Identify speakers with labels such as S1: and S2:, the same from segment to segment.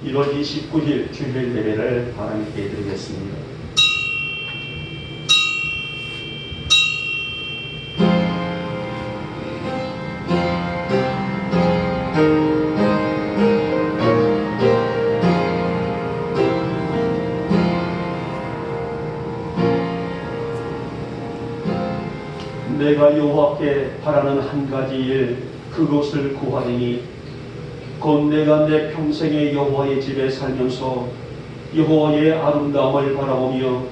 S1: 1월 29일 주일 예배를 하나님께 드리겠습니다. 내가 여호와께 바라는 한 가지 일, 그것을 구하리니 곧 내가 내 평생에 여호와의 집에 살면서 여호와의 아름다움을 바라보며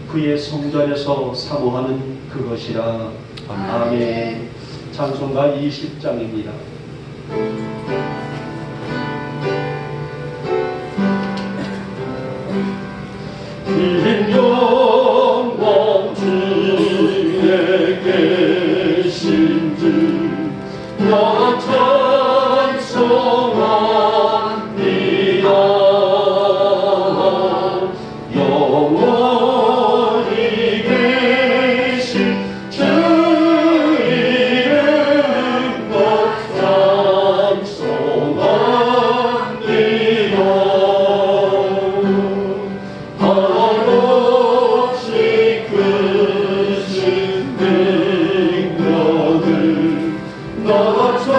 S1: 그의 성전에서 사모하는 그것이라. 아멘. 찬송가 20장입니다. 긴 영광 주에 계신 주 나 찬송합니다. 영원히 계신 주 이름 나 찬송합니다. 한없이 크신 능력을 나 찬송합니다.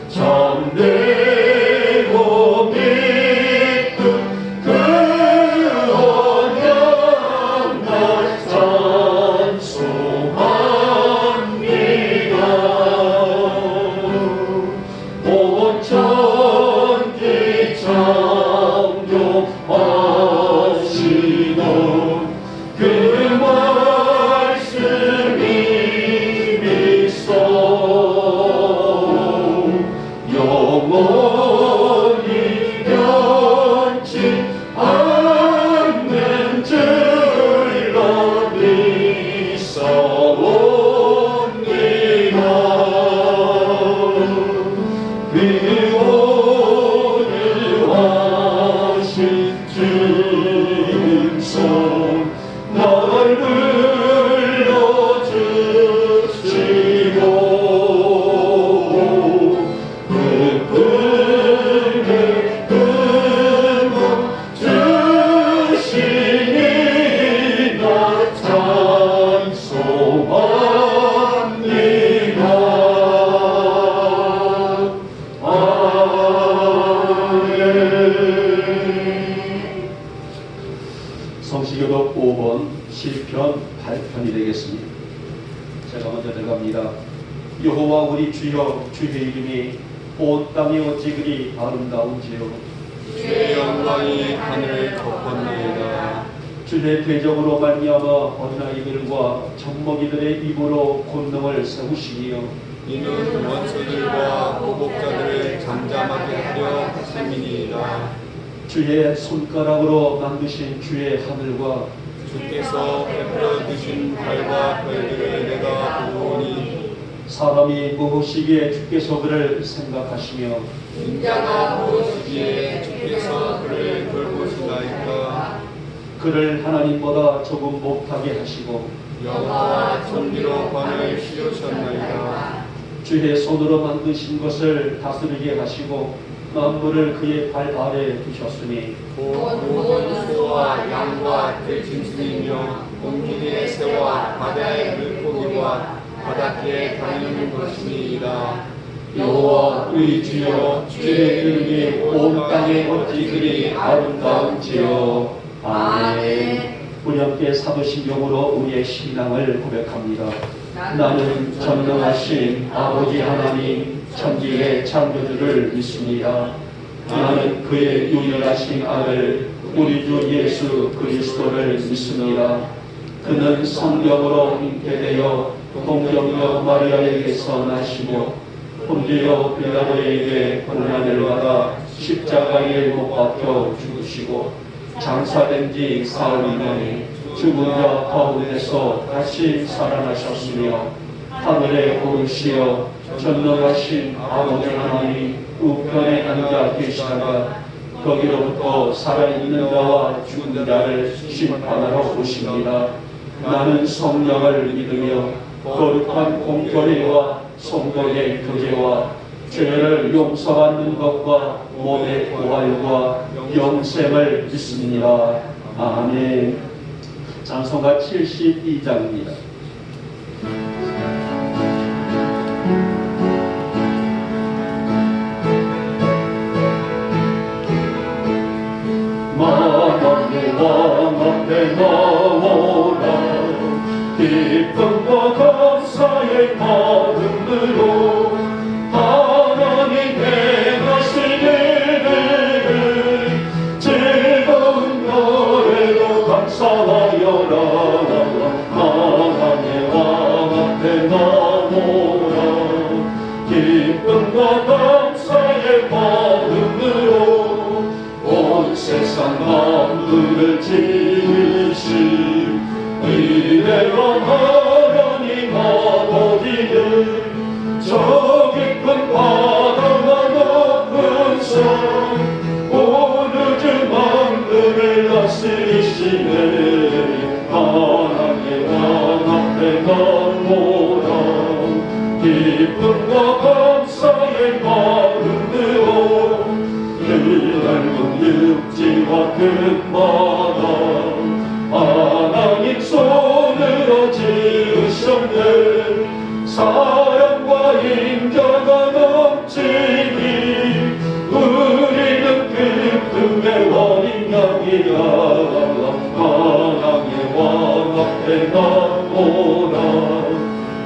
S1: 참되고 믿음 그 언약 나 찬송합니다. 온 천지 창조하시던 그 말씀이 믿소 영원히 변치 않는 줄로 믿사옵니다. 그 온유하신 주님성 날 불러주시고 기쁨의 근원 주시니 나 찬송합니다. 아멘. 성시교독 5번 시편 8편이 되겠습니다. 제가 먼저 들어갑니다. 여호와 우리 주여, 주의 이름이 온 땅에 어찌 그리 아름다운지요.
S2: 주의 영광이 하늘을 덮었나이다.
S1: 주의 대적으로 말미암아 어린아이들과 젖먹이들의 입으로 권능을 세우시니요.
S2: 이는 원수들과 보복자들을 잠잠하게 하려 하심이니이다.
S1: 주의 손가락으로 만드신 주의 하늘과
S2: 주께서 베풀어 주신 달과 별들을 내가 보오니
S1: 사람이 무엇이기에 주께서 그를 생각하시며
S2: 인자가 무엇이기에 주께서 그를 돌보시나이까.
S1: 그를 하나님보다 조금 못하게 하시고
S2: 여호와 천리로 관을 씌우셨나이다.
S1: 주의 손으로 만드신 것을 다스리게 하시고 만물을 그의 발 아래에 두셨으니
S2: 모든 소와 양과 들짐승이며 공중의 새와 바다의 물고기와 바닷가에 다니는 것이니이다.
S1: 여호와 우리 주여, 주의 이름이 온 땅에 어찌 그리 아름다운지요. 아멘. 우리 함께 사도신경으로 우리의 신앙을 고백합니다. 나는 전능하신 아버지 하나님 천지의 창조주를 믿습니다. 나는 그의 유일하신 아들 우리 주 예수 그리스도를 믿습니다. 그는 성령으로 잉태되어 동정녀 마리아에게서 나시고 본디오 빌라도에게 고난을 받아 십자가에 못 박혀 죽으시고 장사된 지 사흘이 만에 죽은 자 가운데서 다시 살아나셨으며 하늘에 오르시어 전능하신 아버지 하나님 우편에 앉아 계시다가 거기로부터 살아있는 자와 죽은 자를 심판하러 오십니다. 나는 성령을 믿으며 거룩한 공교회와 성도의 교제와 죄를 용서받는 것과 몸의 부활과 영생을 믿습니다. 아멘. 찬송가 72장입니다. 만왕의 왕 앞에 나오라 기쁨과 감사의 마음으로 하나님 행하신 일들을 즐거운 노래로 감사하여라. 만왕의 왕 앞에 나오라 기쁨과 감사의 마음으로 온 세상 만물을 지으신 위대한 하나님 아버지는 저 깊은 바다와 높은 산 온 우주 만물을 다스리시네. 하나님의 왕 앞에 나오라 기쁨과 감사의 마음으로 늘 넓은 육지와 큰 바다 하나님 손으로 지으셨네. 사랑과 인자가 넘치니 우리는 기쁨의 어린 양이야. 하나님의 왕 앞에 나오라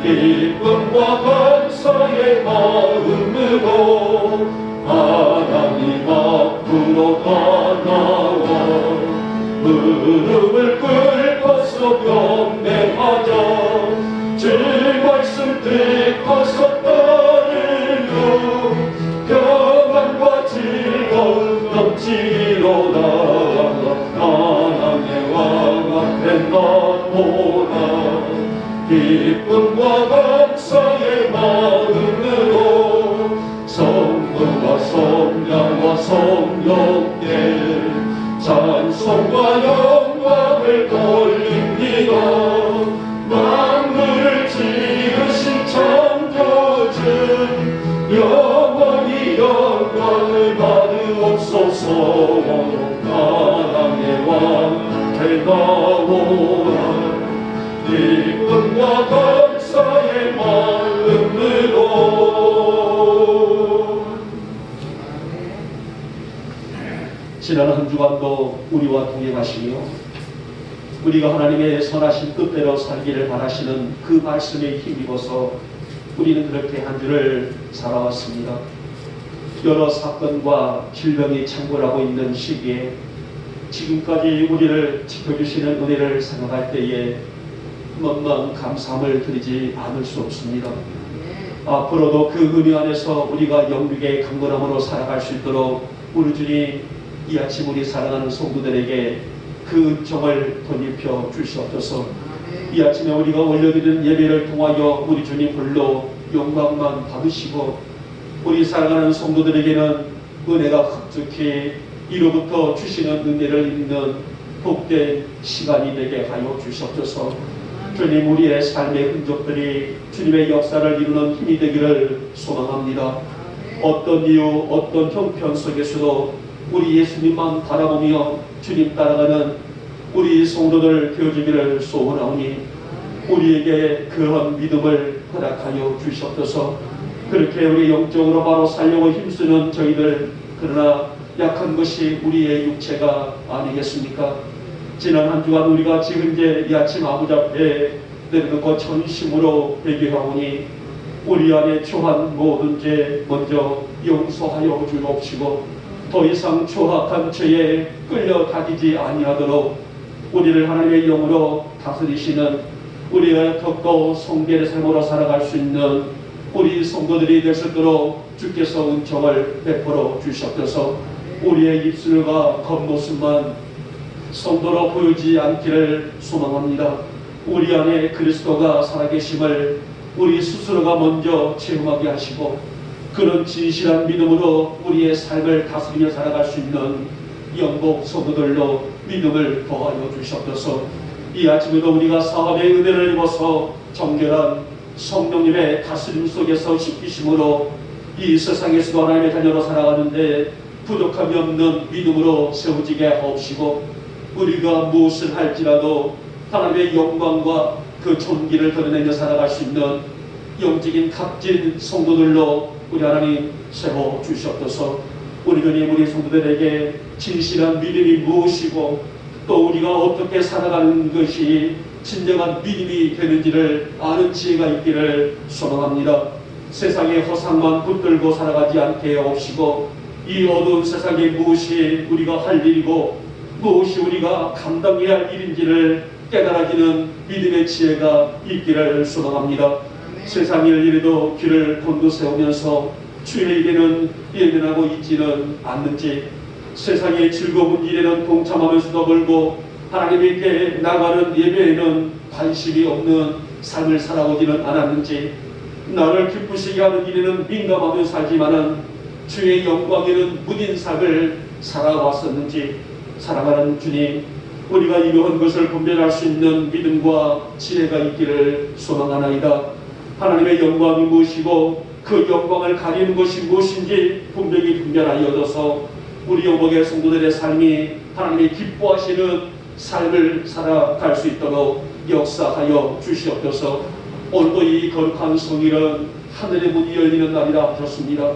S1: 기쁨과 감사의 마음으로 하나님 앞으로 다 나와 무릎을 꿇고서 경배하자. 주 말씀 듣고서 따르며 평안과 즐거움 넘치리로다. 하나님의 왕 앞에 나오라 기쁨과 감사의 마음으로 성부와 성자와 성령께 찬송과 영광을 돌립니다. 만물을 지으신 창조주 영원히 영광을 받으옵소서. 하나님의 왕 앞에 나오라 기쁨과 감사의 마음으로. 지난 한 주간도 우리와 동행하시며 우리가 하나님의 선하신 뜻대로 살기를 바라시는 그 말씀에 힘입어서 우리는 그렇게 한 주를 살아왔습니다. 여러 사건과 질병이 창궐하고 있는 시기에 지금까지 우리를 지켜주시는 은혜를 생각할 때에 만만 감사함을 드리지 않을 수 없습니다. 앞으로도 그 은혜 안에서 우리가 영육의 강건함으로 살아갈 수 있도록 우리 주님 이 아침 우리 사랑하는 성도들에게 그 은총을 덧입혀 주시옵소서. 이 아침에 우리가 올려드리는 예배를 통하여 우리 주님 홀로 영광만 받으시고 우리 사랑하는 성도들에게는 은혜가 흡족히 이로부터 주시는 은혜를 입는 복된 시간이 되게 하여 주시옵소서. 주님 우리의 삶의 흔적들이 주님의 역사를 이루는 힘이 되기를 소망합니다. 어떤 이유 어떤 형편 속에서도 우리 예수님만 바라보며 주님 따라가는 우리 성도들 되어주기를 소원하오니 우리에게 그런 믿음을 허락하여 주시옵소서. 그렇게 우리 영적으로 바로 살려고 힘쓰는 저희들, 그러나 약한 것이 우리의 육체가 아니겠습니까? 지난 한 주간 우리가 지금 이제 이 아침 아버지 앞에 내려놓고 전심으로 회개하오니 우리 안에 처한 모든 죄 먼저 용서하여 주옵시고 더 이상 추악한 죄에 끌려다니지 아니하도록 우리를 하나님의 영으로 다스리시는 우리가 더욱더 성결의 삶으로 살아갈 수 있는 우리 성도들이 될 수 있도록 주께서 은총을 베풀어 주시옵소서. 우리의 입술과 겉모습만 성도로 보이지 않기를 소망합니다. 우리 안에 그리스도가 살아계심을 우리 스스로가 먼저 체험하게 하시고 그런 진실한 믿음으로 우리의 삶을 다스리며 살아갈 수 있는 영복 성도들로 믿음을 더하여 주시옵소서. 이 아침에도 우리가 사함의 은혜를 입어서 정결한 성령님의 다스림 속에서 지키심으로 이 세상에서도 하나님의 자녀로 살아가는데 부족함이 없는 믿음으로 세워지게 하옵시고, 우리가 무엇을 할지라도 하나님의 영광과 그 존귀를 드러내며 살아갈 수 있는 영적인 값진 성도들로 우리 하나님 세워 주시옵소서. 우리 주님, 우리 성도들에게 진실한 믿음이 무엇이고 또 우리가 어떻게 살아가는 것이 진정한 믿음이 되는지를 아는 지혜가 있기를 소망합니다. 세상의 허상만 붙들고 살아가지 않게 하옵시고, 이 어두운 세상에 무엇이 우리가 할 일이고 무엇이 우리가 감당해야 할 일인지를 깨달아지는 믿음의 지혜가 있기를 소망합니다. 세상 일에도 귀를 곤두세우면서 주의 일에는 예민하고 있지는 않는지, 세상의 즐거운 일에는 동참하면서도 멀고 하나님께 나가는 예배에는 관심이 없는 삶을 살아오지는 않았는지, 나를 기쁘시게 하는 일에는 민감하며 살지만은 주의 영광에는 무딘 삶을 살아왔었는지, 사랑하는 주님, 우리가 이러한 것을 분별할 수 있는 믿음과 지혜가 있기를 소망하나이다. 하나님의 영광이 무엇이고 그 영광을 가리는 것이 무엇인지 분명히 분별하여져서 우리 영광의 성도들의 삶이 하나님의 기뻐하시는 삶을 살아갈 수 있도록 역사하여 주시옵소서. 오늘도 이 거룩한 성일은 하늘의 문이 열리는 날이라 하셨습니다.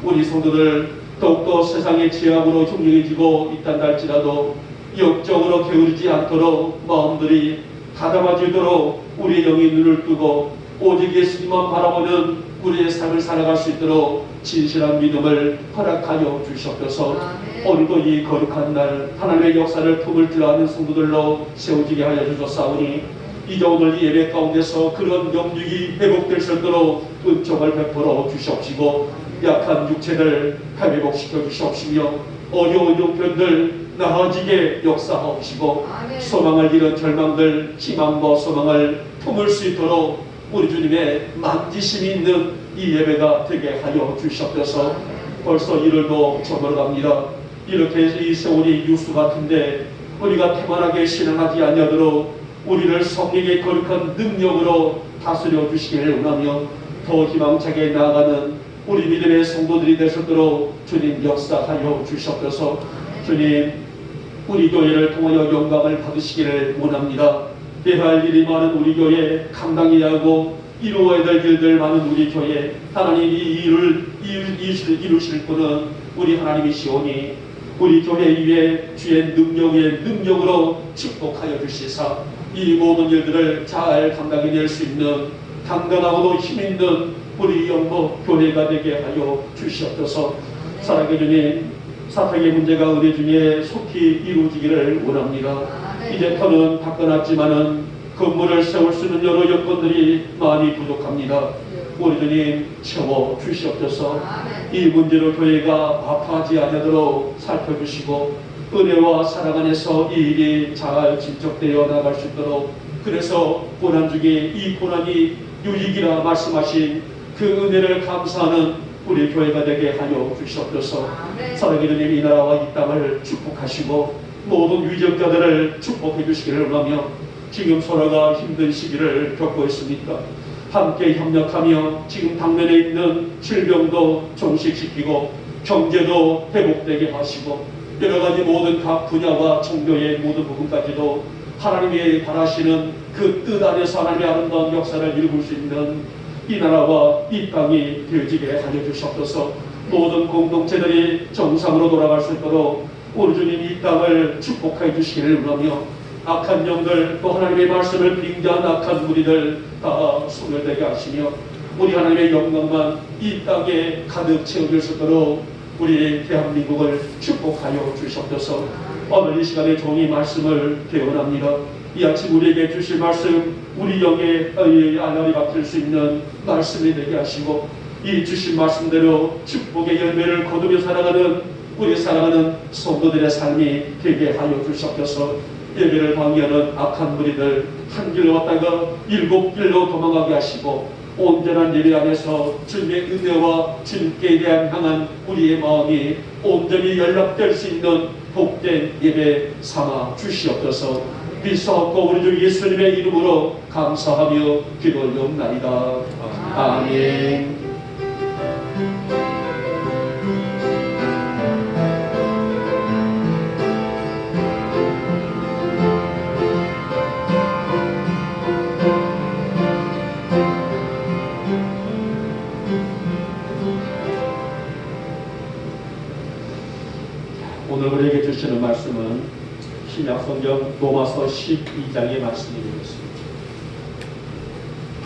S1: 우리 성도들 더욱더 세상의 죄악으로 흉흉해지고 있단 할지라도 영적으로 게으르지 않도록 마음들이 가다워지도록 우리의 영이 눈을 뜨고 오직 예수님만 바라보는 우리의 삶을 살아갈 수 있도록 진실한 믿음을 허락하여 주시옵소서. 오늘도 이 거룩한 날 하나님의 역사를 품을 줄 아는 성도들로 세워지게 하여 주셨사오니, 이제 오늘 이 예배 가운데서 그런 영육이 회복될 수 있도록 은총을 베풀어 주시옵시고, 약한 육체를 회복시켜 주시옵시며 어려운 형편들 나아지게 역사하옵시고, 소망을 잃은 절망들 희망과 소망을 품을 수 있도록 우리 주님의 만지심이 있는 이 예배가 되게 하여 주시옵소서. 벌써 이를도 저물어갑니다. 이렇게 해서 이 세월이 유수 같은데 우리가 태만하게 신앙하지 아니하도록 우리를 성령의 거룩한 능력으로 다스려 주시기를 원하며, 더 희망차게 나아가는 우리 믿음의 성도들이 되셨도록 주님 역사하여 주시옵소서. 주님, 우리 교회를 통하여 영광을 받으시기를 원합니다. 해야 할 일이 많은 우리 교회, 감당해야 하고 이루어야 될 일들 많은 우리 교회, 하나님이 이 일을 이루실 분은 우리 하나님이시오니 우리 교회 위에 주의 능력으로 축복하여 주시사 이 모든 일들을 잘 감당해낼 수 있는 당당하고도 힘있는 우리 영모 교회가 되게 하여 주시옵소서. 사랑의 주님, 사탕의 문제가 은혜 중에 속히 이루어지기를 원합니다. 이제 터는 바꿔놨지만은 건물을 세울 수 있는 여러 여건들이 많이 부족합니다. 우리 주님 채워 주시옵소서. 이 문제로 교회가 아파하지 않도록 살펴주시고 은혜와 사랑 안에서 이 일이 잘 진척되어 나갈 수 있도록, 그래서 고난 중에 이 고난이 유익이라 말씀하신 그 은혜를 감사하는 우리 교회가 되게 하여 주시옵소서. 사랑의 주님, 이 나라와 이 땅을 축복하시고 모든 위정자들을 축복해 주시기를 원하며, 지금 서로가 힘든 시기를 겪고 있습니까? 함께 협력하며 지금 당면에 있는 질병도 종식시키고 경제도 회복되게 하시고 여러 가지 모든 각 분야와 종교의 모든 부분까지도 하나님이 바라시는 그 뜻 안에서 하나님의 아름다운 역사를 이루실 수 있는 이 나라와 이 땅이 되어지게 하여 주시옵소서. 모든 공동체들이 정상으로 돌아갈 수 있도록 우리 주님 이 땅을 축복해 주시기를 원하며, 악한 영들 또 하나님의 말씀을 빙자한 악한 무리들 다 소멸되게 하시며 우리 하나님의 영광만 이 땅에 가득 채워질 수 있도록 우리 대한민국을 축복하여 주시옵소서. 오늘 이 시간에 종이 말씀을 개원합니다. 이 아침 우리에게 주실 말씀, 우리 영의 알알이 박힐 수 있는 말씀이 되게 하시고 이 주신 말씀대로 축복의 열매를 거두며 살아가는 우리 사랑하는 성도들의 삶이 되게 하여 주시옵소서. 예배를 방해하는 악한 무리들 한 길로 왔다가 7길로 도망가게 하시고 온전한 예배 안에서 주님의 은혜와 주님께 대한 향한 우리의 마음이 온전히 연락될 수 있는 복된 예배 삼아 주시옵소서. 믿사옵고 우리 주 예수님의 이름으로 감사하며 기도 올려옵나이다. 아멘. 오늘 우리에게 주시는 말씀은 신약성경 로마서 12장의 말씀이 되겠습니다.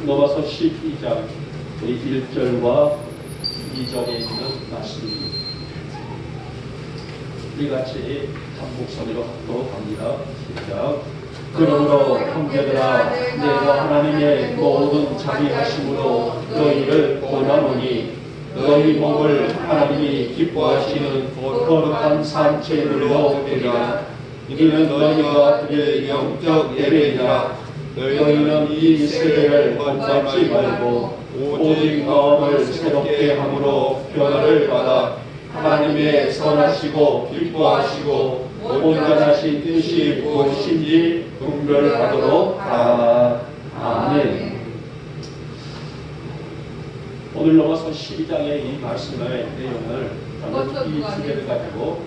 S1: 로마서 12장 1절과 2절에 있는 말씀입니다. 이같이 한목소리로 합독합니다. 시작. 그러므로 형제들아 내가 하나님의 모든 자비하심으로 너희를 권하노니 너희 몸을 하나님이 기뻐하시는 거룩한 산제물로 드리라. 이는 너희가 드릴 영적 예배이라. 너희는 이 세대를 본받지 말고 오직 마음을 새롭게 함으로 변화를 받아 하나님의 선하시고 기뻐하시고 온전하신 뜻이 무엇인지 분별하도록 하라. 아멘. 오늘 로마서 12장의 이 말씀의 내용을 저는 이 주제를 가지고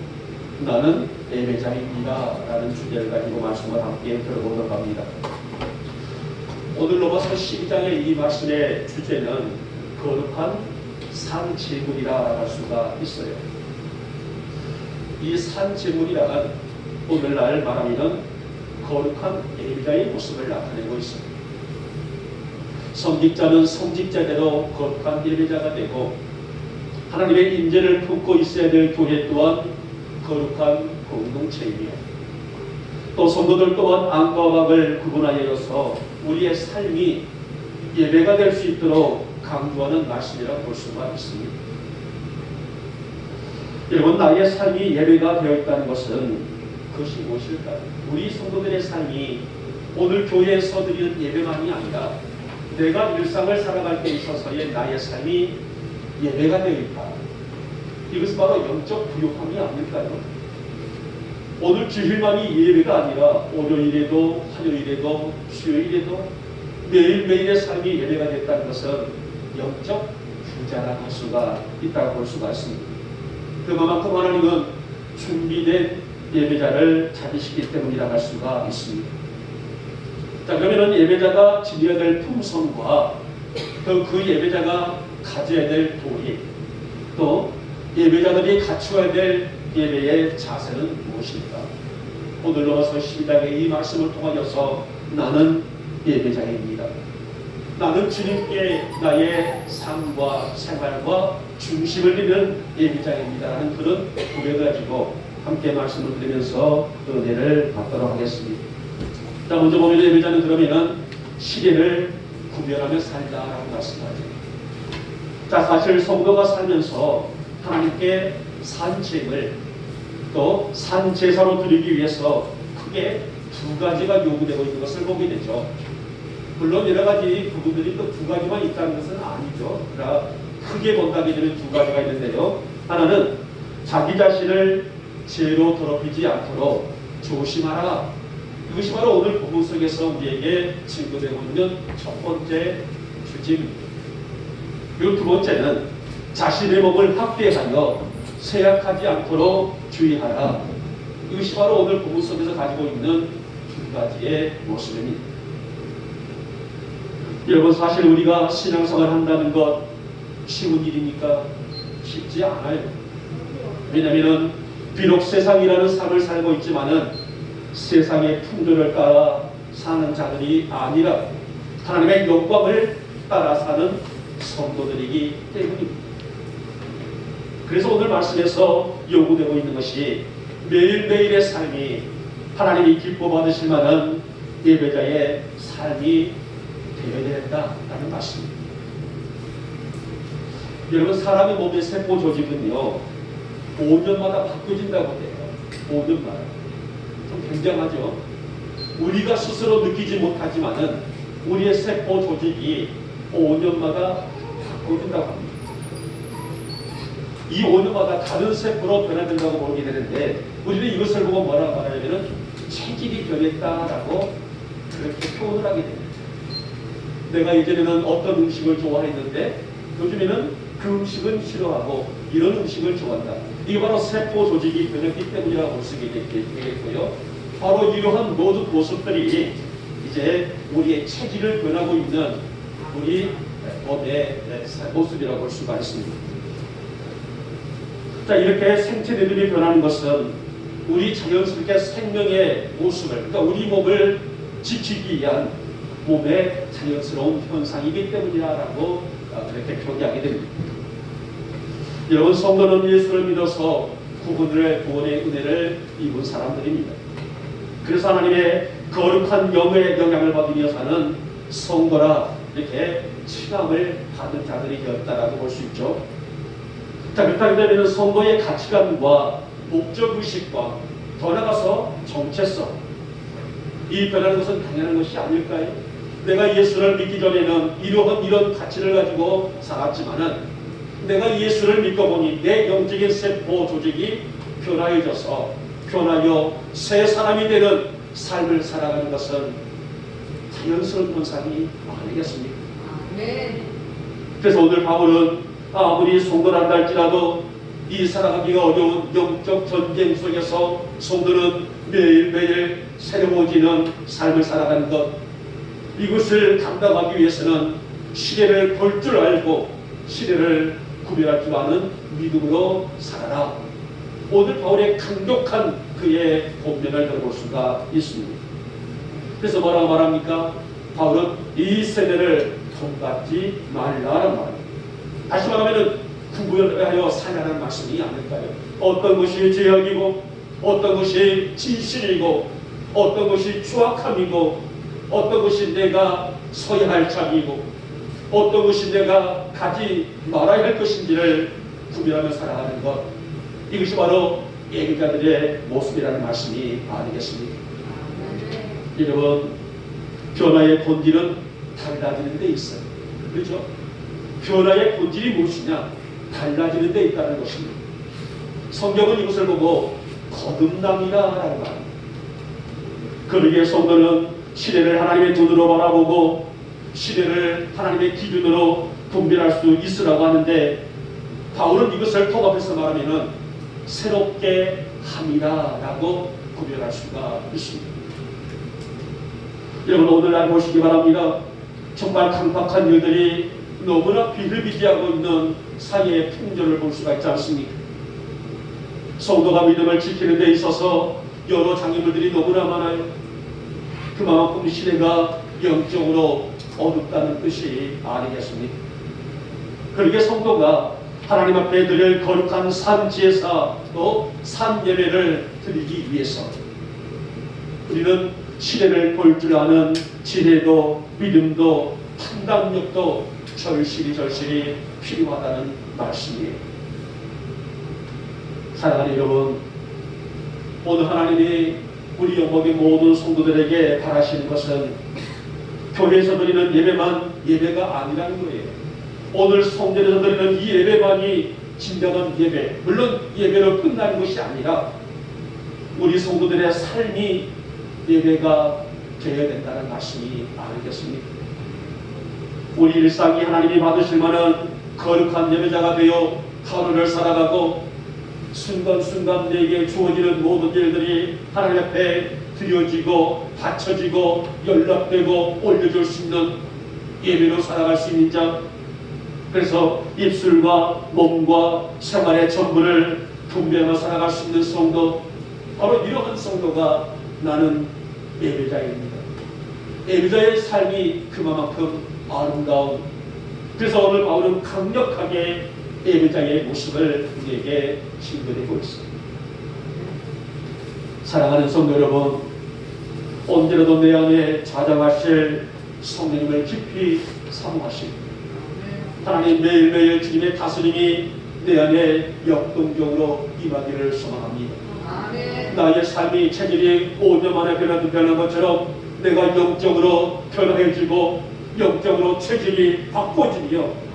S1: 나는 예배자입니다 라는 주제를 가지고 말씀을 함께 들어보도록 합니다. 오늘 로마서 12장의 이 말씀의 주제는 거룩한 산제물이라 할 수가 있어요. 이 산제물이란 오늘날 말하면 거룩한 예배자의 모습을 나타내고 있습니다. 성직자는 성직자대로 거룩한 예배자가 되고 하나님의 인재를 품고 있어야 될 교회 또한 거룩한 공동체이며 또 성도들 또한 안과 밖을 구분하여서 우리의 삶이 예배가 될 수 있도록 강조하는 말씀이라고 볼 수가 있습니다. 여러분, 나의 삶이 예배가 되어 있다는 것은 그것이 무엇일까요? 우리 성도들의 삶이 오늘 교회에서 드리는 예배만이 아니라 내가 일상을 살아갈 때 있어서의 나의 삶이 예배가 되어 있다. 이것은 바로 영적 부유함이 아닐까요? 오늘 주일만이 예배가 아니라 월요일에도 화요일에도 수요일에도 매일매일의 삶이 예배가 됐다는 것은 영적 부자라고 할 수가 있다고 볼 수가 있습니다. 그만큼 하나님은 준비된 예배자를 찾으시기 때문이라 할 수가 있습니다. 자, 그러면 예배자가 지녀야 될 품성과 또 그 예배자가 가져야 될 도리, 또 예배자들이 갖추어야 될 예배의 자세는 무엇일까? 오늘 로마서 12장의 이 말씀을 통하여서 나는 예배자입니다. 나는 주님께 나의 삶과 생활과 중심을 두는 예배자입니다라는 그런 고백을 가지고 함께 말씀을 드리면서 은혜를 받도록 하겠습니다. 자, 먼저 보면 예배자는 그러면은 시대를 구별하며 살다라고 말씀하죠. 자, 사실 성도가 살면서 하나님께 산제물 또 산제사로 드리기 위해서 크게 두 가지가 요구되고 있는 것을 보게 되죠. 물론 여러 가지 부분들이 또 두 가지만 있다는 것은 아니죠. 그러나 크게 본다게 되면 두 가지가 있는데요. 하나는 자기 자신을 죄로 더럽히지 않도록 조심하라. 이것이 바로 오늘 본문 속에서 우리에게 증거되고 있는 첫 번째 주제입니다. 그리고 두 번째는 자신의 몸을 학대하여 쇠약하지 않도록 주의하라. 이것이 바로 오늘 본문 속에서 가지고 있는 두 가지의 모습입니다. 여러분, 사실 우리가 신앙생활을 한다는 것 쉬운 일입니까? 쉽지 않아요. 왜냐하면 비록 세상이라는 삶을 살고 있지만은 세상의 풍조를 따라 사는 자들이 아니라 하나님의 영광을 따라 사는 성도들이기 때문입니다. 그래서 오늘 말씀에서 요구되고 있는 것이 매일매일의 삶이 하나님이 기뻐 받으실 만한 예배자의 삶이 되어야 된다라는 말씀입니다. 여러분, 사람의 몸의 세포 조직은요 5년마다 바뀌어진다고 해요. 5년마다. 좀 굉장하죠. 우리가 스스로 느끼지 못하지만은 우리의 세포 조직이 5년마다 바뀌어진다고 합니다. 이 5년마다 다른 세포로 변화된다고 보게 되는데 우리는 이것을 보고 뭐라고 말하냐면은 체질이 변했다라고 그렇게 표현을 하게 됩니다. 내가 예전에는 어떤 음식을 좋아했는데 요즘에는 그 음식은 싫어하고 이런 음식을 좋아한다. 이게 바로 세포 조직이 변했기 때문이라고 볼 수 있겠고요. 바로 이러한 모든 모습들이 이제 우리의 체질을 변하고 있는 우리 몸의 모습이라고 볼 수가 있습니다. 자, 이렇게 생체들이 변하는 것은 우리 자연스럽게 생명의 모습을, 그러니까 우리 몸을 지키기 위한 몸의 자연스러운 현상이기 때문이라고 그렇게 표기하게 됩니다. 여러분, 성도는 예수를 믿어서 구원의 은혜를 입은 사람들입니다. 그래서 하나님의 거룩한 영의 영향을 받으며 사는 성도라 이렇게 칭함을 받은 자들이 되었다라고 볼 수 있죠. 자, 그렇다기 때문에 성도의 가치관과 목적의식과 더 나아가서 정체성, 이 변하는 것은 당연한 것이 아닐까요? 내가 예수를 믿기 전에는 이런 가치를 가지고 살았지만은 내가 예수를 믿고 보니 내 영적인 세포 조직이 변하여 새 사람이 되는 삶을 살아가는 것은 자연스러운 현상이 아니겠습니까?
S3: 네.
S1: 그래서 오늘 바울은 아무리 성도란다 할지라도 이 살아가기가 어려운 영적 전쟁 속에서 성도는 매일매일 새로워지는 삶을 살아가는 것, 이것을 감당하기 위해서는 시대를 볼 줄 알고 시대를 구별할 줄 아는 믿음으로 살아라. 오늘 바울의 강력한 그의 본면을 들어볼 수가 있습니다. 그래서 뭐라고 말합니까? 바울은 이 세대를 본받지 말라라는 말입니다. 다시 말하면 구별하여 살아라는 말씀이 아닐까요? 어떤 것이 죄악이고 어떤 것이 진실이고 어떤 것이 추악함이고 어떤 것이 내가 서야 할 자리이고 어떤 것이 내가 가지 말아야 할 것인지를 구별하며 살아가는 것, 이것이 바로 예비자들의 모습이라는 말씀이 아니겠습니까? 여러분, 변화의 본질은 달라지는 데 있어요. 그렇죠? 변화의 본질이 무엇이냐? 달라지는 데 있다는 것입니다. 성경은 이것을 보고 거듭남이라는 말입니다. 그러기에 성도는 시대를 하나님의 눈으로 바라보고 시대를 하나님의 기준으로 분별할 수 있으라고 하는데, 바울은 이것을 통합해서 말하면 새롭게 함이라라고 구별할 수가 있습니다. 여러분, 오늘날 보시기 바랍니다. 정말 강박한 일들이 너무나 비일비재하고 있는 사회의 풍조를 볼 수가 있지 않습니까? 성도가 믿음을 지키는 데 있어서 여러 장애물들이 너무나 많아요. 그만큼 시대가 영적으로 어둡다는 뜻이 아니겠습니까? 그러기에 성도가 하나님 앞에 드릴 거룩한 산제사 또 산예배를 드리기 위해서 우리는 시대를 볼 줄 아는 지혜도 믿음도 판단력도 절실히 필요하다는 말씀이에요. 사랑하는 여러분, 오늘 하나님이 우리 영목의 모든 성도들에게 바라시는 것은 교회에서 드리는 예배만 예배가 아니라는 거예요. 오늘 성전에서 드리는 이 예배만이 진정한 예배, 물론 예배로 끝나는 것이 아니라 우리 성도들의 삶이 예배가 되어야 된다는 말씀이 아니겠습니까? 우리 일상이 하나님이 받으실 만한 거룩한 예배자가 되어 하루를 살아가고 순간순간 내게 주어지는 모든 일들이 하나님 앞에 드려지고 바쳐지고 연락되고 올려줄 수 있는 예배로 살아갈 수 있는 자, 그래서 입술과 몸과 생활의 전부를 분배하며 살아갈 수 있는 성도, 바로 이러한 성도가 나는 예배자입니다. 예배자의 삶이 그만큼 아름다운, 그래서 오늘 바울은 강력하게 예배자의 모습을 우리에게 증거되고 있습니다. 사랑하는 성도 여러분, 언제라도 내 안에 좌정하실 성령님을 깊이 사모하시고 하나님 매일매일 주님의 다스림이 내 안에 역동적으로 임하기를 소망합니다. 나의 삶이 체질이 5년 만에 변한 것처럼 내가 영적으로 변화해지고 영적으로 체질이 바꿔지며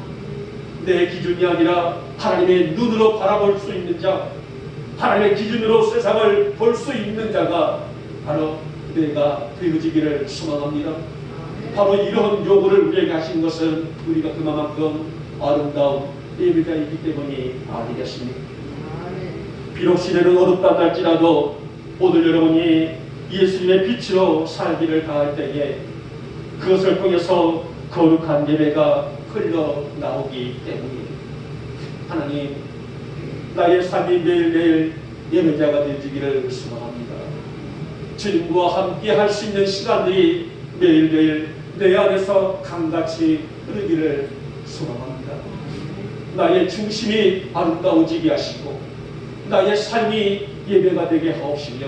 S1: 내 기준이 아니라 하나님의 눈으로 바라볼 수 있는 자, 하나님의 기준으로 세상을 볼 수 있는 자가 바로 내가 되어지기를 소망합니다. 바로 이런 요구를 우리에게 하신 것은 우리가 그만큼 아름다운 예배자이기 때문이 아니겠습니까? 비록 시대는 어둡다 할지라도 오늘 여러분이 예수님의 빛으로 살기를 다할 때에 그것을 통해서 거룩한 예배가 흘러나오기 때문입니다. 하나님, 나의 삶이 매일매일 예배자가 되어지기를 소망합니다. 주님과 함께 할 수 있는 시간들이 매일매일 내 안에서 강같이 흐르기를 소망합니다. 나의 중심이 아름다워지게 하시고 나의 삶이 예배가 되게 하옵시며,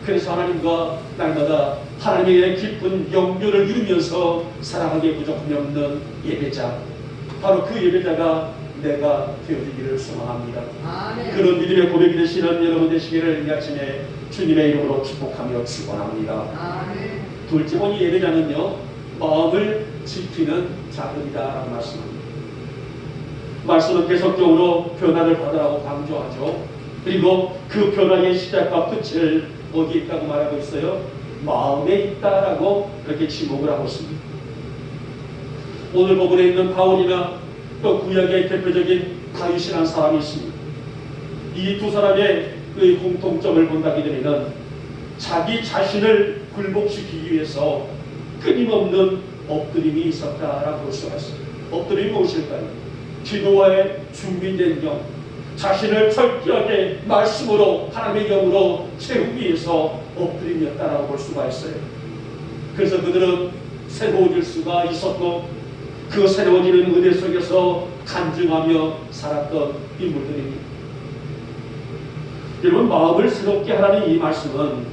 S1: 그래서 하나님과 날마다 하나님의 깊은 영교를 이루면서 살아가기에 부족함이 없는 예배자, 바로 그 예배자가 내가 되어지기를 소망합니다. 그런 믿음의 고백이 되시는 여러분 되시기를 이 아침에 주님의 이름으로 축복하며 축원합니다. 둘째 번째 예배자는요, 마음을 지키는 자들이다라고 말씀합니다. 말씀은 계속적으로 변화를 받으라고 강조하죠. 그리고 그 변화의 시작과 끝을 어디에 있다고 말하고 있어요? 마음에 있다라고 그렇게 지목을 하고 있습니다. 오늘 본문에 있는 바울이나 또 구약의 대표적인 다윗이라는 사람이 있습니다. 이 두 사람의 그 공통점을 본다게 되면 자기 자신을 굴복시키기 위해서 끊임없는 엎드림이 있었다라고 볼 수가 있습니다. 엎드림이 무엇일까요? 기도와의 준비된 영, 자신을 철저하게 말씀으로 하나님의 영으로 채우기 위해서 엎드림이었다라고 볼 수가 있어요. 그래서 그들은 새로워질 수가 있었고 그 새로워지는 은혜 속에서 간증하며 살았던 인물들입니다. 여러분, 마음을 새롭게 하라는 이 말씀은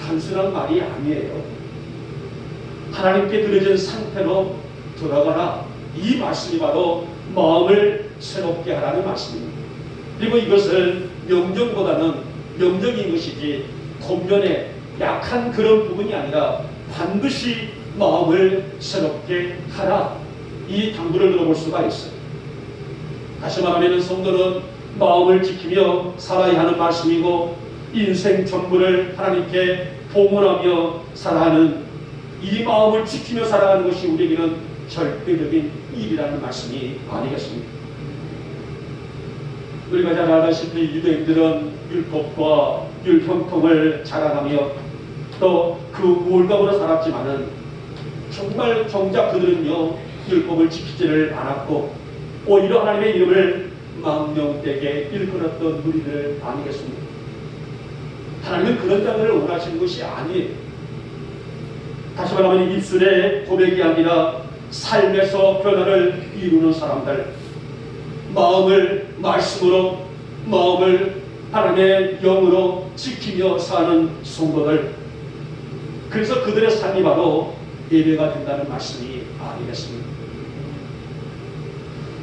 S1: 단순한 말이 아니에요. 하나님께 드려진 상태로 돌아가라, 이 말씀이 바로 마음을 새롭게 하라는 말씀입니다. 그리고 이것을 명령보다는 명령인 것이지 겉면에 약한 그런 부분이 아니라 반드시 마음을 새롭게 하라, 이 당부를 들어볼 수가 있어요. 다시 말하면 성도는 마음을 지키며 살아야 하는 말씀이고 인생 전부를 하나님께 봉헌하며 살아가는 이 마음을 지키며 살아가는 것이 우리에게는 절대적인 일이라는 말씀이 아니겠습니까? 우리가 잘 알다시피 유대인들은 율법과 율형통을 자랑하며 또 그 우월감으로 살았지만은 정말 정작 그들은요 율법을 지키지를 않았고 오히려 하나님의 이름을 망령되게 일컬었던 무리들 아니겠습니까? 하나님은 그런 자들을 원하시는 것이 아니에요. 다시 말하면 입술의 고백이 아니라 삶에서 변화를 이루는 사람들, 마음을 말씀으로, 마음을 하나님의 영으로 지키며 사는 성도들, 그래서 그들의 삶이 바로 예배가 된다는 말씀이 아니겠습니까?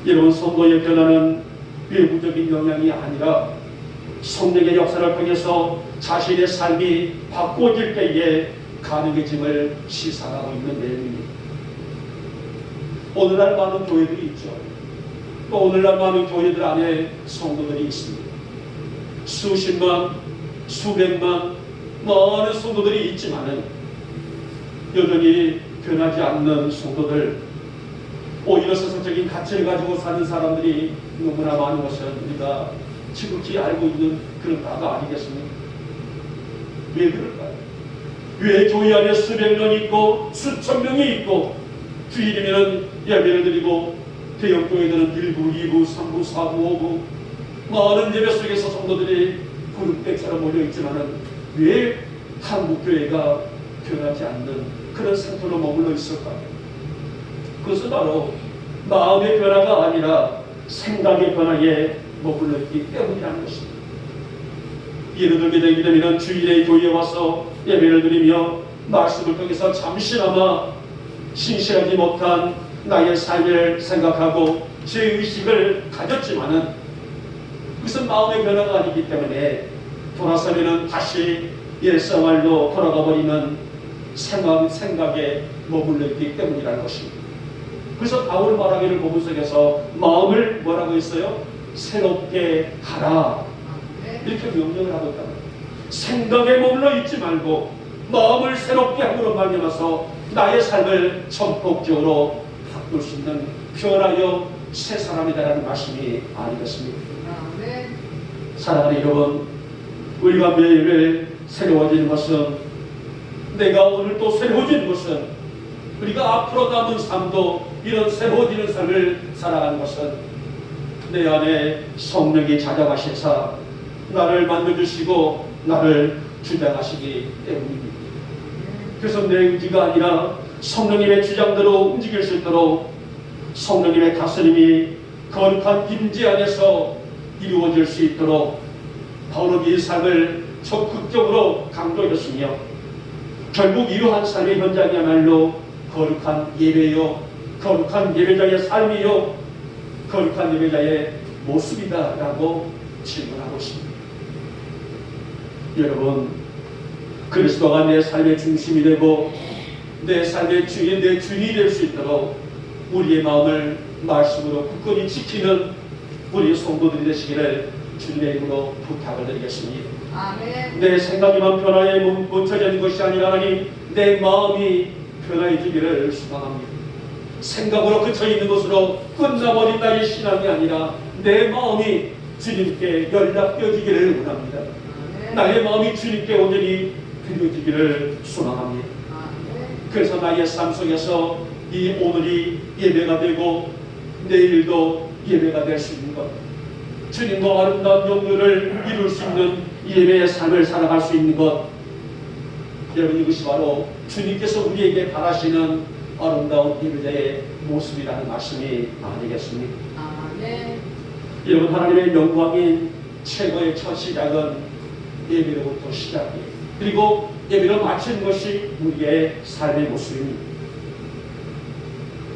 S1: 여러분, 성도의 변화는 외부적인 영향이 아니라 성령의 역사를 통해서 자신의 삶이 바꿔질 때에 가능해짐을 시사하고 있는 내용입니다. 오늘날 많은 교회들이 있죠. 또 오늘날 많은 교회들 안에 성도들이 있습니다. 수십만, 수백만, 많은 성도들이 있지만은 여전히 변하지 않는 성도들, 오히려 세상적인 가치를 가지고 사는 사람들이 너무나 많은 것을 우리가 지극히 알고 있는 그런 바가 아니겠습니까? 왜 그럴까요? 왜 교회 안에 수백 명이 있고 수천 명이 있고 주일이면 예배를 드리고 대형 교회들은 1부, 2부, 3부, 4부, 5부 많은 예배 속에서 성도들이 그룹백처럼 몰려있지만은 왜 한국교회가 변하지 않는 그런 상태로 머물러 있을까요? 그것은 바로 마음의 변화가 아니라 생각의 변화에 머물러 있기 때문이라는 것입니다. 예를 들게 되게 되면 주일에 교회에 와서 예배를 드리며 말씀을 통해서 잠시나마 신실하지 못한 나의 삶을 생각하고 제 의식을 가졌지만은 그것은 마음의 변화가 아니기 때문에 돌아서면 다시 옛생활로 돌아가 버리는 생각에 머물러 있기 때문이라는 것입니다. 그래서 바울 말하기를 본문 속에서 마음을 뭐라고 했어요? 새롭게 하라, 이렇게 명령을 하고 있다는 거예요. 생각에 머물러 있지 말고 마음을 새롭게 함으로 말미암아서 나의 삶을 전폭적으로 바꿀 수 있는 변하여 새 사람이다라는 말씀이 아니겠습니까? 사랑하는 여러분, 우리가 매일매일 새로워지는 것은, 내가 오늘 또 새로워지는 것은, 우리가 앞으로 남은 삶도 이런 새로워지는 삶을 살아가는 것은 내 안에 성령이 찾아가셔서 나를 만져주시고 나를 주장하시기 때문입니다. 그래서 내 의지가 아니라 성령님의 주장대로 움직일 수 있도록 성령님의 다스림이 거룩한 임재 안에서 이루어질 수 있도록 바울은 이 삶을 적극적으로 강조했으며, 결국 이러한 삶의 현장이야말로 거룩한 예배요, 거룩한 예배자의 삶이요, 거룩한 예배자의 모습이다라고 질문하고 있습니다. 여러분, 그리스도가 내 삶의 중심이 되고 내 삶의 주인, 내 주인이 될 수 있도록 우리의 마음을 말씀으로 굳건히 지키는 우리 성도들이 되시기를 주님의 이름으로 부탁을 드리겠습니다.
S3: 아멘.
S1: 내 생각이만 변화에 멈춰지는 것이 아니라 하나님, 내 마음이 변화해지기를 소망합니다. 생각으로 그쳐있는 것으로 끝나버린 나의 신앙이 아니라 내 마음이 주님께 연락되어지기를 원합니다. 나의 마음이 주님께 온전히 드려지기를 소망합니다. 그래서 나의 삶 속에서 이 오늘이 예배가 되고 내일도 예배가 될 수 있는 것, 주님과 아름다운 영광을 이룰 수 있는 예배의 삶을 살아갈 수 있는 것, 여러분, 이것이 바로 주님께서 우리에게 바라시는 아름다운 예배자의 모습이라는 말씀이 아니겠습니까?
S3: 아멘.
S1: 여러분, 하나님의 영광인 최고의 첫 시작은 예배로부터 시작이에요. 그리고 예배로 마치는 것이 우리의 삶의 모습입니다.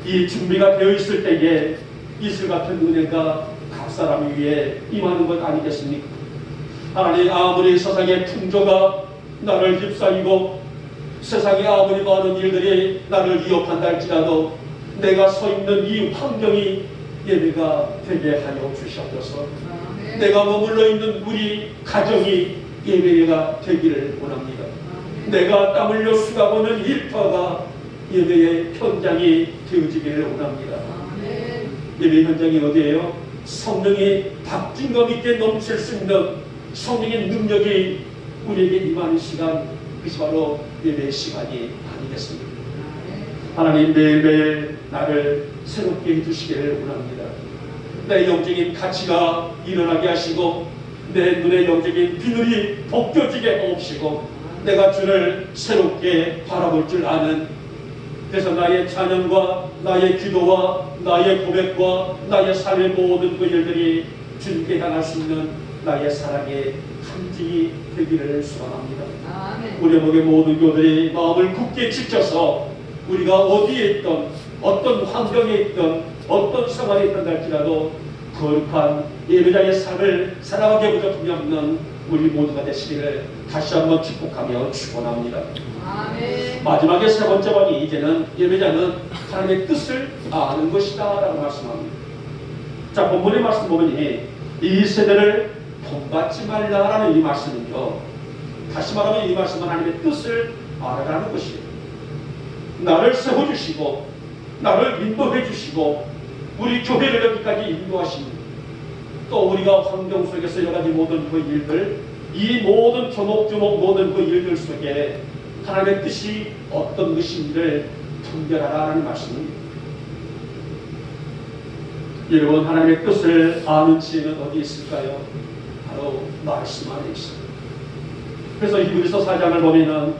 S1: 이 준비가 되어 있을 때에 이슬 같은 은혜가 각 사람 위에 임하는 것 아니겠습니까? 하나님, 아무리 세상의 풍조가 나를 휩싸이고 세상에 아무리 많은 일들이 나를 위협한다 할지라도 내가 서 있는 이 환경이 예배가 되게 하여 주시옵소서. 내가 머물러 있는 우리 가정이 예배가 되기를 원합니다. 내가 땀 흘려 수고하는 일터가 예배의 현장이 되어지기를 원합니다. 예배 현장이 어디예요? 성령이 박진감 있게 넘칠 수 있는 성령의 능력이 우리에게 임하는 시간, 그것이 바로 예배의 시간이 아니겠습니까? 하나님, 매일매일 나를 새롭게 해주시기를 원합니다. 내 영적인 가치가 일어나게 하시고 내 눈의 영적인 비늘이 벗겨지게 하옵시고 내가 주를 새롭게 바라볼 줄 아는, 그래서 나의 찬양과 나의 기도와 나의 고백과 나의 삶의 모든 그 일들이 주님께 향할 수 있는 나의 사랑의 간증이 되기를 소망합니다.
S3: 아멘.
S1: 우리 목의 모든 교들이 마음을 굳게 지켜서 우리가 어디에 있던 어떤 환경에 있던 어떤 상황에 있던 할지라도 거룩한 예배자의 삶을 살아가게 부족함이 없는 우리 모두가 되시기를 다시 한번 축복하며 축원합니다.
S3: 아멘.
S1: 마지막에 세 번째 번이, 이제는 예배자는 하나님의 뜻을 아는 것이다 라고 말씀합니다. 자, 본문의 말씀 보면 이 세대를 본받지 말라라는 이 말씀은요, 다시 말하면 이 말씀은 하나님의 뜻을 알아가는 것이에요. 나를 세워주시고 나를 인도해 주시고 우리 교회를 여기까지 인도하십니다. 또 우리가 환경 속에서 여러 가지 모든 그 일들, 이 모든 조목조목 모든 그 일들 속에 하나님의 뜻이 어떤 것인지를 분별하라는 말씀입니다. 여러분, 하나님의 뜻을 아는 지혜는 어디 있을까요? 바로 말씀 안에 있습니다. 그래서 히브리서 4장을 보면은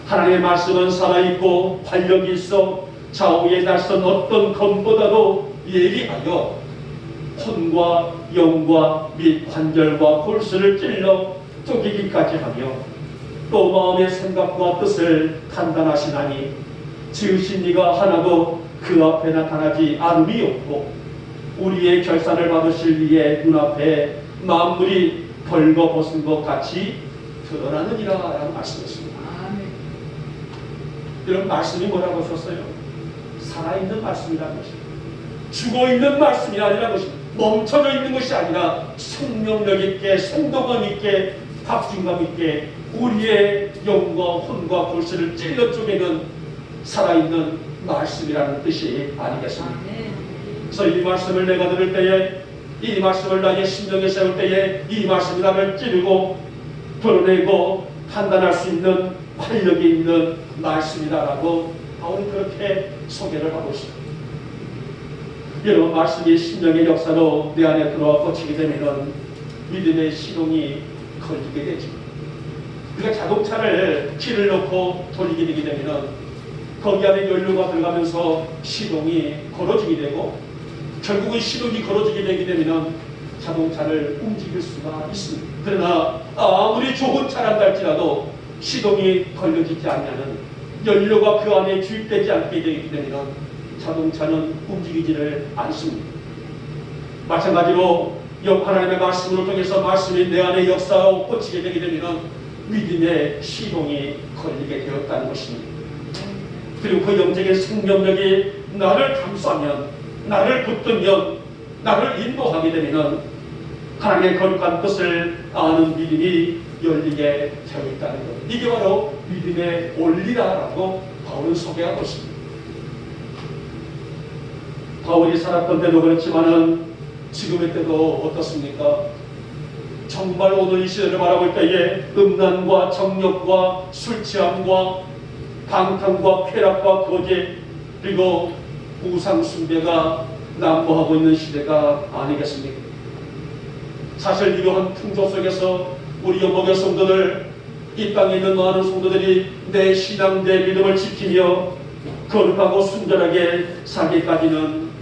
S1: 하나님의 말씀은 살아있고 활력이 있어 좌우에 날선 어떤 검보다도 예리하여 혼과 영과 및 관절과 골수를 찔러 쪼개기까지 하며 또 마음의 생각과 뜻을 판단하시나니 지으신 이가 하나도 그 앞에 나타나지 않음이 없고 우리의 결산을 받으실 이의 눈앞에 만물이 벌거벗은 것 같이 드러나느니라 라는 말씀이었습니다. 이런 말씀이 뭐라고 하셨어요? 살아있는 말씀이라는 것입니다. 죽어있는 말씀이 아니라는 것입니다. 멈춰져 있는 것이 아니라 생명력 있게 생동감 있게 박진감 있게 우리의 영과 혼과 골수를 찔러 쪼개는 살아있는 말씀이라는 뜻이 아니겠습니까? 그래서 이 말씀을 내가 들을 때에, 이 말씀을 나의 심정에 세울 때에 이 말씀이 나를 찌르고 드러내고 판단할 수 있는 활력이 있는 말씀이다라고 바울이 그렇게 소개를 하고 있습니다. 여러분, 말씀이 심령의 역사로 내 안에 들어와 꽂히게 되면 믿음의 시동이 걸리게 되죠. 그러니까 자동차를 키를 넣고 돌리게 되게 되면 거기 안에 연료가 들어가면서 시동이 걸어지게 되고, 결국은 시동이 걸어지게 되게 되면 자동차를 움직일 수가 있습니다. 그러나 아무리 좋은 차란다 할지라도 시동이 걸려지지 않으면, 연료가 그 안에 주입되지 않게 되게 되면 자동차는 움직이지를 않습니다. 마찬가지로 하나님의 말씀을 통해서 말씀이 내 안에 역사하고 꽂히게 되게 되면 믿음의 시동이 걸리게 되었다는 것입니다. 그리고 그 영적인 생명력이 나를 감싸면, 나를 붙들면, 나를 인도하게 되면 하나님의 거룩한 뜻을 아는 믿음이 열리게 되어 있다는 것. 이게 바로 믿음의 원리다라고 바울은 소개하고 있습니다. 바울이 살았던 때도 그렇지만은 지금의 때도 어떻습니까? 정말 오늘 이 시대를 바라볼 때에 음란과 정욕과 술취함과 방탕과 쾌락과 거짓, 그리고 우상숭배가 난무하고 있는 시대가 아니겠습니까? 사실 이러한 풍조 속에서 우리 영목의 성도들, 이 땅에 있는 많은 성도들이 내 신앙, 내 믿음을 지키며 거룩하고 순전하게 살기까지는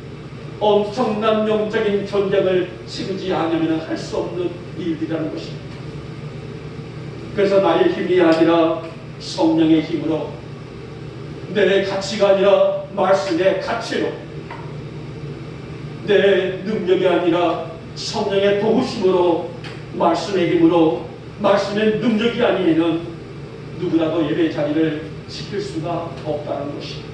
S1: 엄청난 영적인 전쟁을 치르지 않으면 할 수 없는 일이라는 것입니다. 그래서 나의 힘이 아니라 성령의 힘으로, 내 가치가 아니라 말씀의 가치로, 내 능력이 아니라 성령의 도우심으로, 말씀의 힘으로, 말씀의 능력이 아니면 누구라도 예배의 자리를 지킬 수가 없다는 것입니다.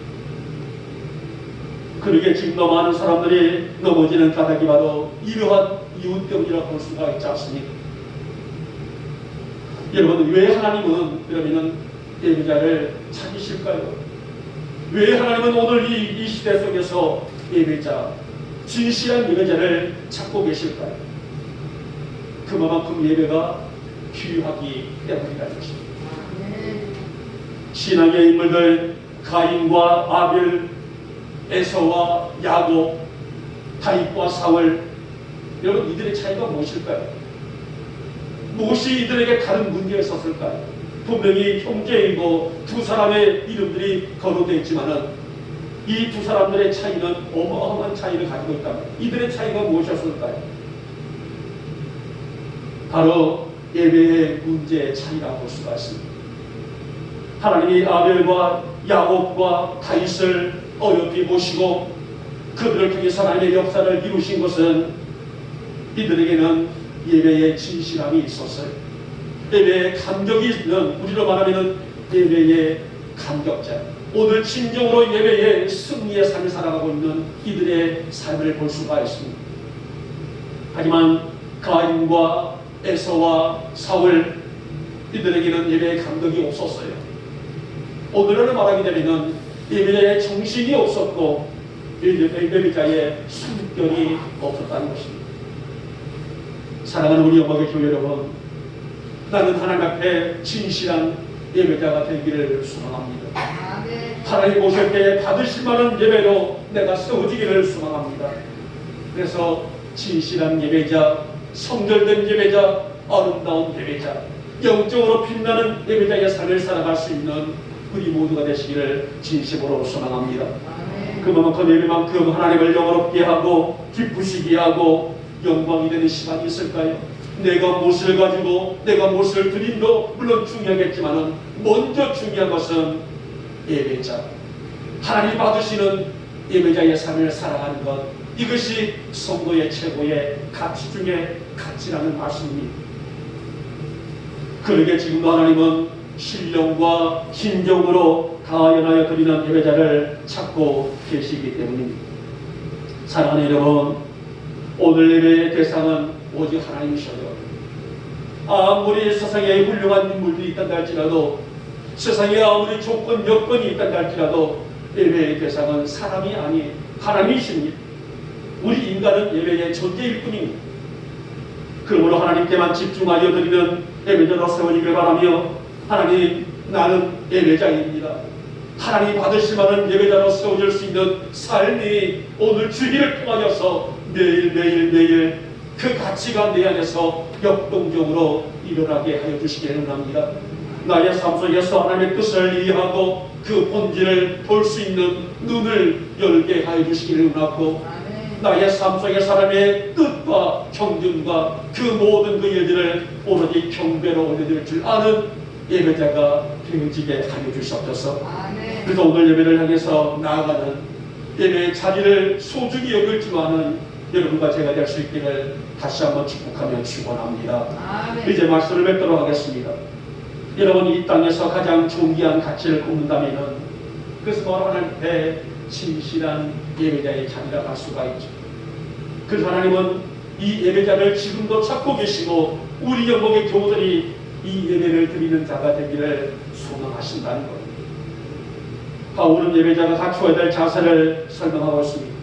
S1: 그러게 지금 너무 많은 사람들이 넘어지는 까닭이 바로 이러한 이웃병이라고 볼 수가 있지 않습니까? 여러분, 왜 하나님은 그러면 예배자를 찾으실까요? 왜 하나님은 오늘 이 시대 속에서 예배자, 진실한 예배자를 찾고 계실까요? 그만큼 예배가 필요하기 때문이라는 것입니다. 신앙의 인물들 가인과 아벨, 에서와 야곱, 다윗과 사울, 여러분, 이들의 차이가 무엇일까요? 무엇이 이들에게 다른 문제가 있었을까요? 분명히 형제이고 두 사람의 이름들이 거론되어 있지만은 이 두 사람들의 차이는 어마어마한 차이를 가지고 있다. 이들의 차이가 무엇이었을까요? 바로 예배의 문제의 차이라고 볼 수가 있습니다. 하나님이 아벨과 야곱과 다윗을 어여삐 모시고 그들을 통해서 하나님의 역사를 이루신 것은 이들에게는 예배의 진실함이 있었어요. 예배의 감격이 있는, 우리로 말하면 예배의 감격자, 오늘 진정으로 예배의 승리의 삶을 살아가고 있는 이들의 삶을 볼 수가 있습니다. 하지만 가인과 에서와 사울, 이들에게는 예배의 감격이 없었어요. 오늘을 말하게 되면 예배자의 정신이 없었고 예배자의 숨결이 없었다는 것입니다. 사랑하는 우리 영광의 교회 여러분, 나는 하나님 앞에 진실한 예배자가 되기를 소망합니다. 하나님 오실 때에 받으실 만한 예배로 내가 세워지기를 소망합니다. 그래서 진실한 예배자, 성결된 예배자, 아름다운 예배자, 영적으로 빛나는 예배자의 삶을 살아갈 수 있는 우리 모두가 되시기를 진심으로 소망합니다. 그만큼 예배만큼 하나님을 영원롭게 하고 기쁘시게 하고 영광이 되는 시간이 있을까요? 내가 무엇을 가지고 내가 무엇을 드림도 물론 중요하겠지만 먼저 중요한 것은 예배자, 하나님 받으시는 예배자의 삶을 살아가는 것, 이것이 성도의 최고의 가치 중에 가치라는 말씀입니다. 그러게 지금도 하나님은 신령과 신정으로 가연하여 드리는 예배자를 찾고 계시기 때문입니다. 사랑하는 여러분, 오늘 예배의 대상은 오직 하나님이셔요. 아무리 세상에 훌륭한 인물들이 있다고 할지라도, 세상에 아무리 조건 여건이 있다고 할지라도 예배의 대상은 사람이 아닌 하나님이십니다. 우리 인간은 예배의 존재일 뿐입니다. 그러므로 하나님께만 집중하여 드리는 예배자로 세워지길 바라며, 하나님, 나는 예배자입니다. 하나님 받으실 만한 예배자로 세워질 수 있는 삶이 오늘 주일을 통하여서 매일 그 가치가 내 안에서 역동적으로 일어나게 하여 주시기를 원합니다. 나의 삶 속에서 하나님의 뜻을 이해하고 그 본질을 볼 수 있는 눈을 열게 하여 주시기를 원하고, 나의 삶 속에 사람의 뜻과 경륜과 그 모든 그 일들을 오로지 경배로 올려드릴 줄 아는 예배자가 되어지게 하여 주시옵소서. 그래서 오늘 예배를 향해서 나아가는 예배의 자리를 소중히 여길 줄 아는 여러분과 제가 될 수 있기를 다시 한번 축복하며 축원합니다. 이제 말씀을 맺도록 하겠습니다. 여러분이 이 땅에서 가장 존귀한 가치를 꼽는다면 그것은 바로 하나님 앞에 진실한 예배자의 자리라 할 수가 있죠. 그래서 하나님은 이 예배자를 지금도 찾고 계시고, 우리 영광의 교우들이 이 예배를 드리는 자가 되기를 소망하신다는 것. 바울은 예배자가 갖추어야 될 자세를 설명하고 있습니다.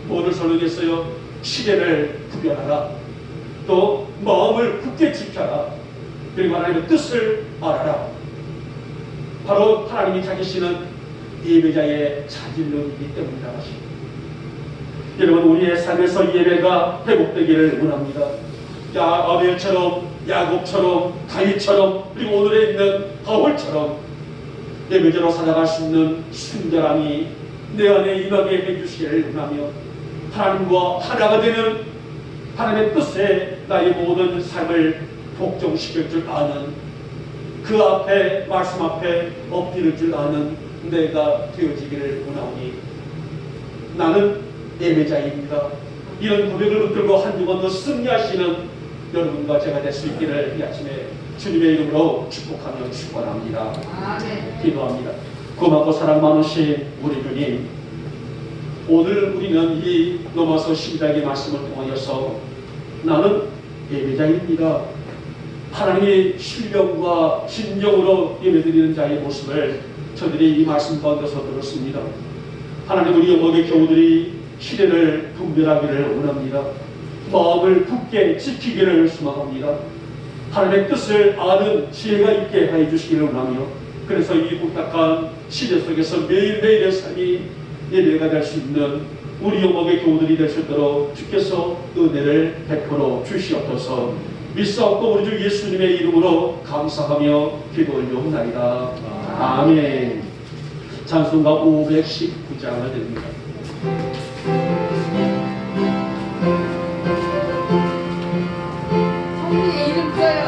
S1: 뭐를 설명했어요? 시대를 구별하라, 또 마음을 굳게 지켜라, 그리고 하나님의 뜻을 알아라. 바로 하나님이 찾으시는 예배자의 자질론이기 때문이라 하십니다. 여러분, 우리의 삶에서 예배가 회복되기를 원합니다. 아벨처럼, 야곱처럼, 다윗처럼, 그리고 오늘에 있는 바울처럼 예배자로 살아갈 수 있는 순결함이 내 안에 임하게 해주시기를 원하며, 하나님과 하나가 되는 하나님의 뜻에 나의 모든 삶을 복종시킬 줄 아는, 그 앞에 말씀 앞에 엎드릴 줄 아는 내가 되어지기를 원하오니 나는 예배자입니다. 이런 고백을 붙들고 한두 번 더 승리하시는 여러분과 제가 될 수 있기를 이 아침에 주님의 이름으로 축복하며 축원합니다. 기도합니다. 고맙고 사랑 많으신 우리 주님, 오늘 우리는 이 로마서 12장의 말씀을 통하여서 나는 예배자입니다, 하나님의 신령과 진정으로 예배드리는 자의 모습을 저들이 이 말씀 가운데서 들었습니다. 하나님, 우리 영광의 교우들이 시대를 분별하기를 원합니다. 마음을 굳게 지키기를 소망합니다. 하나님의 뜻을 아는 지혜가 있게 하여 주시기를 원하며, 그래서 이 복잡한 시대 속에서 매일매일의 삶이 예배가 될 수 있는 우리 영광의 교우들이 될 수 있도록 주께서 은혜를 베풀어 주시옵소서. 믿사옵고 우리 주 예수님의 이름으로 감사하며 기도 올려옵나이다. 아멘. 찬송가 519장을 드립니다.
S3: 성령의 이름 써요.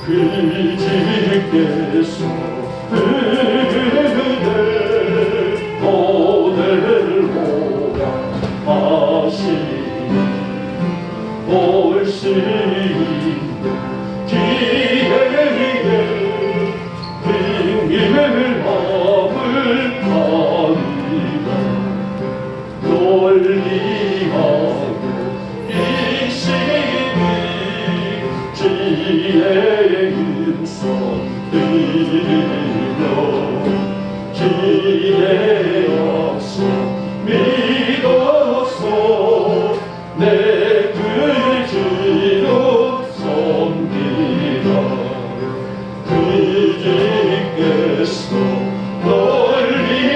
S3: 성령의 이름 써.
S1: 그지께서 오늘 오라 하시니 올 수 있는 기회에 빙의를 마음을 가리라 논리하고 이시니 지혜의 음성 들으며 지혜의 약속 믿어서 내 그지로 섬기라. 그지께서 널 위해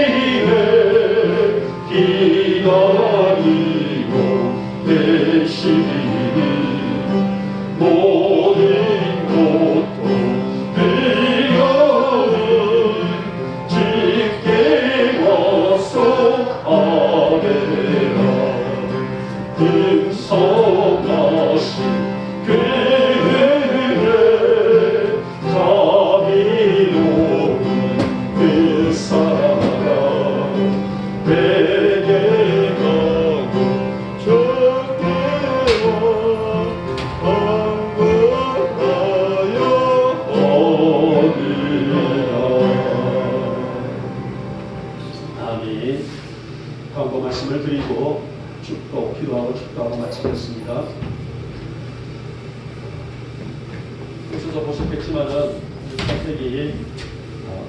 S1: 기다리고 계시니 모든 고통 비가는 짙게 와서 아뢰라. 등성하신 그의 자비로운 그 사랑 내게 가고 적대와 반복하여 얻으라. 아멘. 광고 말씀을 드리고 축복 기도하고 축도하고 마치겠습니다. 오셔서 보셨겠지만은 선택이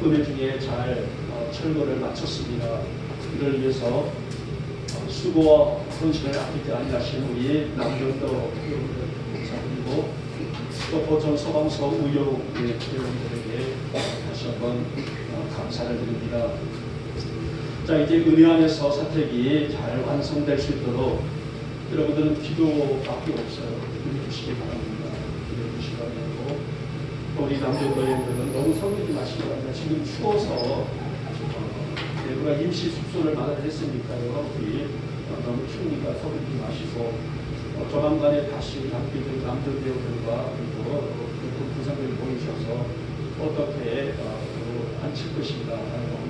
S1: 은혜 중에 잘 철거를 마쳤습니다. 이를 위해서 수고와 헌신을 아끼지 아니하신 우리 남정도 교우들 또 보천 소방서 우영 회원들에게 다시 한번 감사를 드립니다. 자, 이제 은혜 안에서 사택이 잘 완성될 수 있도록 여러분들은 기도밖에 없어요. 기도해 주시기 바랍니다. 기도해 주시기 바라고, 또 우리 남정도 회원들은 너무 성내지 마시기 바랍니다. 지금 추워서 누가 임시 숙소를 마련했으니까요. 우리 너무 추우니까 서두르지 마시고 조만간에 다시 남편들 남정배우들과 그리고 부상을 보이셔서 어떻게 앉힐 것인가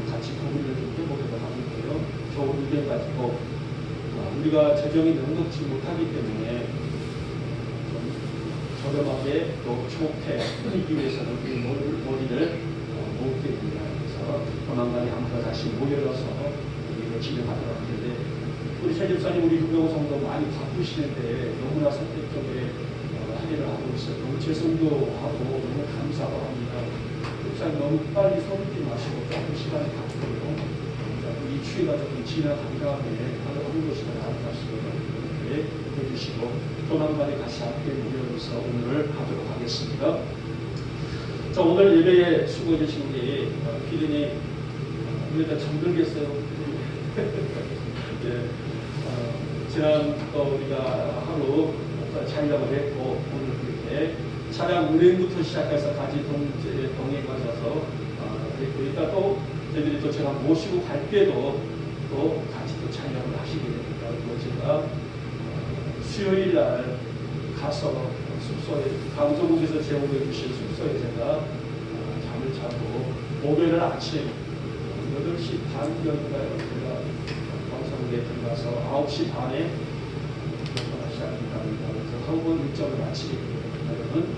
S1: 같이 고민을 좀 해보기도 하는데요. 좋은 의견 가지고 우리가 재정이 넉넉지 못하기 때문에 좀 저렴하게 또 좋게 하기 위해서는 우리 머리를 모으게 됩니다. 그래서 조만간에 한번 다시 모여서 우리를 진행하도록 하는데, 우리 새 집사님, 우리 유병호 성도 많이 바쁘시는데 너무나 선택적에 할일을 하고 있어요. 너무 죄송도 하고 너무 감사도 합니다. 집사님 너무 빨리 서두르지 마시고 조금 시간을 갖고요. 이 추위가 조금 지나간 다음에 하는 것이 나을까 싶어요. 그렇게 해주시고 조만간에 같이 함께 모여서 오늘을 하도록 하겠습니다. 자, 오늘 예배에 수고해 주신 우리 피디님 우리가 잠들겠어요. 네. 지난 또 우리가 하루 촬영을 했고, 오늘 그렇게 차량 운행부터 시작해서 같이 동행 가셔서 그러니까 또 저희들이 또 제가 모시고 갈 때도 또 같이 또 촬영을 하시게 됩니다. 그리고 제가 수요일 날 가서 숙소에 강정국에서 제공해 주신 숙소에 제가 잠을 자고 목요일 아침 8시 반경인가요? 제가 방송국에 들어가서 9시 반에 시작합니다. 그래서 한번 일정을 마치게 됩니다. 여러분